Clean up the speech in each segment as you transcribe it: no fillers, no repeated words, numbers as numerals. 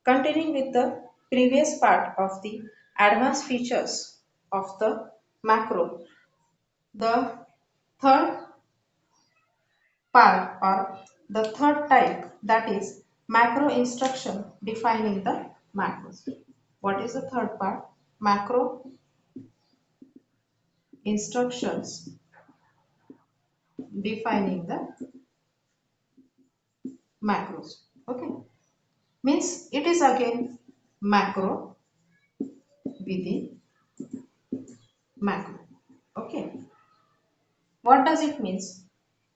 Continuing with the previous part of the advanced features of the macro, the third part or the third type, that is macro instruction defining the macros. What is the third part? Macro instructions defining the macros. Okay, means it is again macro within macro. Okay, what does it means?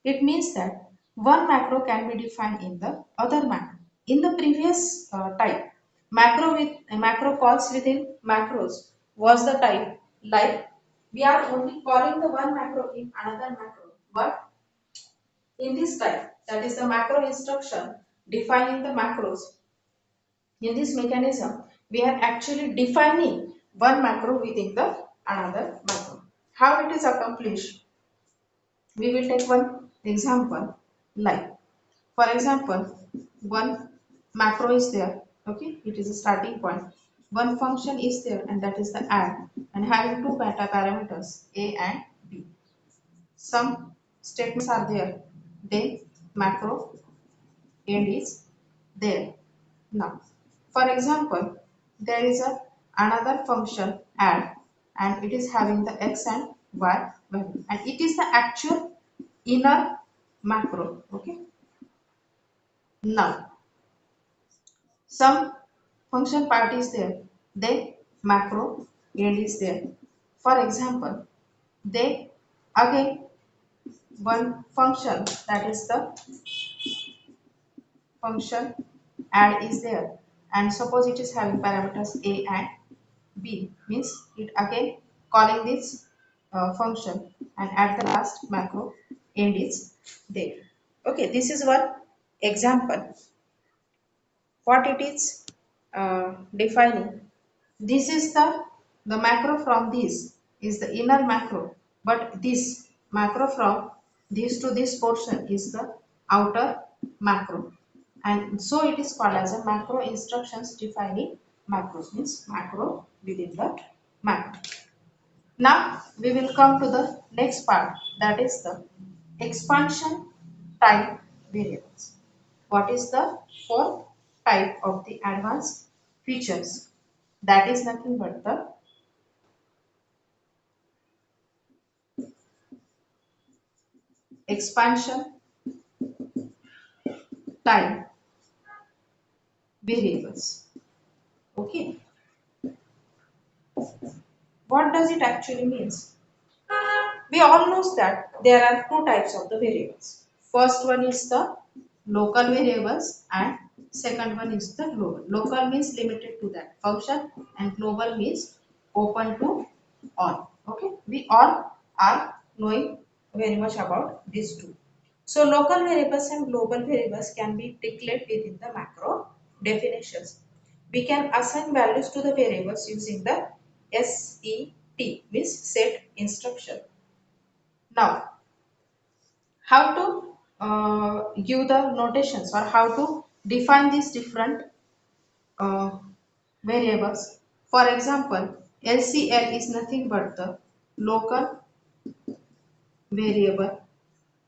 It means that one macro can be defined in the other macro. In the previous type, macro calls within macros was the type like we are only calling the one macro in another macro. But in this type, that is the macro instruction defining the macros. In this mechanism, we are actually defining one macro within the another macro. How it is accomplished? We will take one example like, for example, one macro is there, okay, it is a starting point. One function is there and that is the add and having two meta parameters a and b. Some statements are there, then macro end is there. Now, for example, there is another function add and it is having the x and y value and it is the actual inner macro. Okay. Now, some function part is there, then macro end is there. For example, they again one function, that is the function add is there and suppose it is having parameters a and b, means it again calling this function and at the last macro end is there. Okay, this is one example what it is defining. This is the macro from this is the inner macro, but this macro from this to this portion is the outer macro, and so it is called as a macro instructions defining macros, means macro within the macro. Now we will come to the next part, that is the expansion type variables. What is the fourth type of the advanced features? That is nothing but the expansion type variables. Okay, what does it actually means? We all know that there are two types of the variables. First one is the local variables and second one is the global. Local means limited to that function and global means open to all. Okay, we all are knowing very much about these two. So local variables and global variables can be declared within the macro definitions. We can assign values to the variables using the SET, means set instruction. Now, how to give the notations or how to define these different uh, variables. For example, LCL is nothing but the local variable,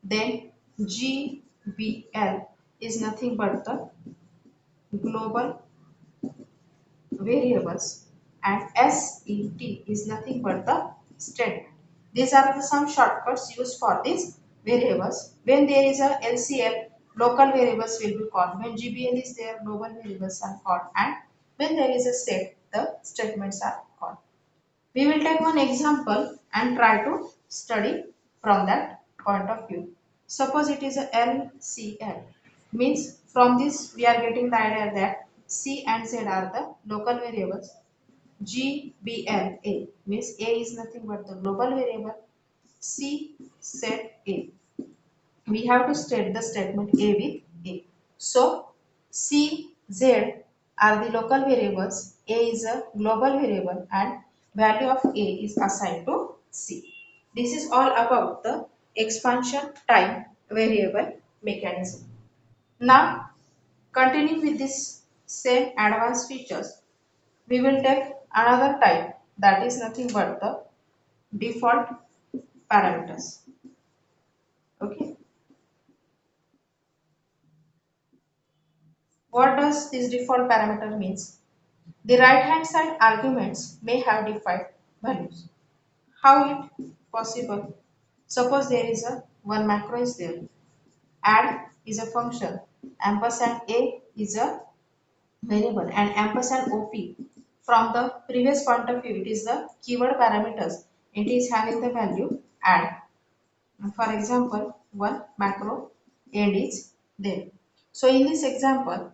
then GBL is nothing but the global variables, and SET is nothing but the statement. These are the some shortcuts used for these variables. When there is a LCL, local variables will be called. When GBL is there, global variables are called, and when there is a set, the statements are called. We will take one example and try to study from that point of view. Suppose it is a LCL, means from this we are getting the idea that C and Z are the local variables. GBLA means A is nothing but the global variable. C set A. We have to state the statement A with A. So C, Z are the local variables, A is a global variable and value of A is assigned to C. This is all about the expansion time variable mechanism. Now continuing with this same advanced features, we will take another type that is nothing but the default parameters. Okay. What does this default parameter means? The right hand side arguments may have defined values. How it possible? Suppose there is a one macro is there. Add is a function. Ampersand a is a variable and ampersand op from the previous point of view it is the keyword parameters. It is having the value add. For example, one macro end is there. So in this example,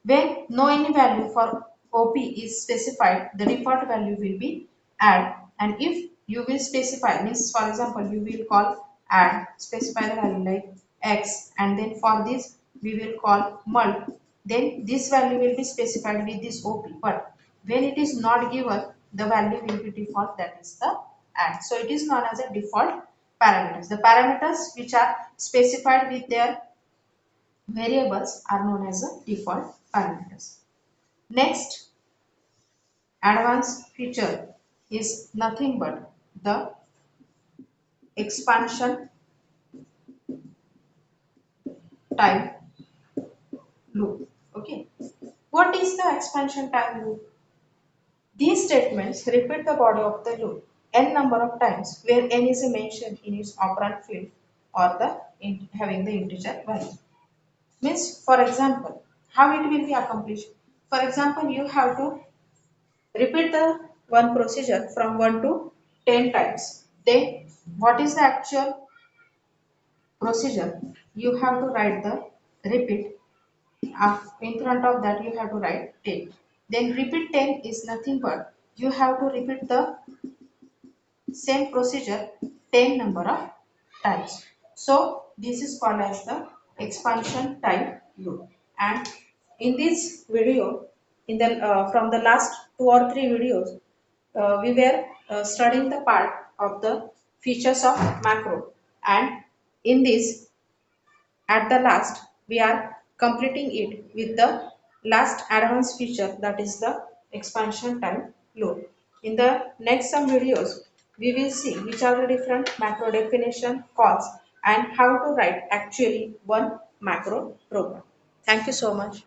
when no any value for OP is specified, the default value will be add. And if you will specify, means for example, you will call add, specify the value like x, and then for this we will call mult. Then this value will be specified with this OP. But when it is not given, the value will be default, that is the add. So it is known as a default parameters. The parameters which are specified with their variables are known as the default parameters. Next advanced feature is nothing but the expansion time loop. Okay. What is the expansion time loop? These statements repeat the body of the loop n number of times where n is mentioned in its operand field or having the integer value. Means for example, how it will be accomplished? For example, you have to repeat the one procedure from 1 to 10 times. Then what is the actual procedure? You have to write the repeat. In front of that you have to write 10. Then repeat 10 is nothing but you have to repeat the same procedure 10 number of times. So this is called as the expansion time loop. And in this video, in the from the last 2 or 3 videos, we were studying the part of the features of macro, and in this at the last, we are completing it with the last advanced feature, that is the expansion time loop. In the next some videos, we will see which are the different macro definition calls and how to write actually one macro program. Thank you so much.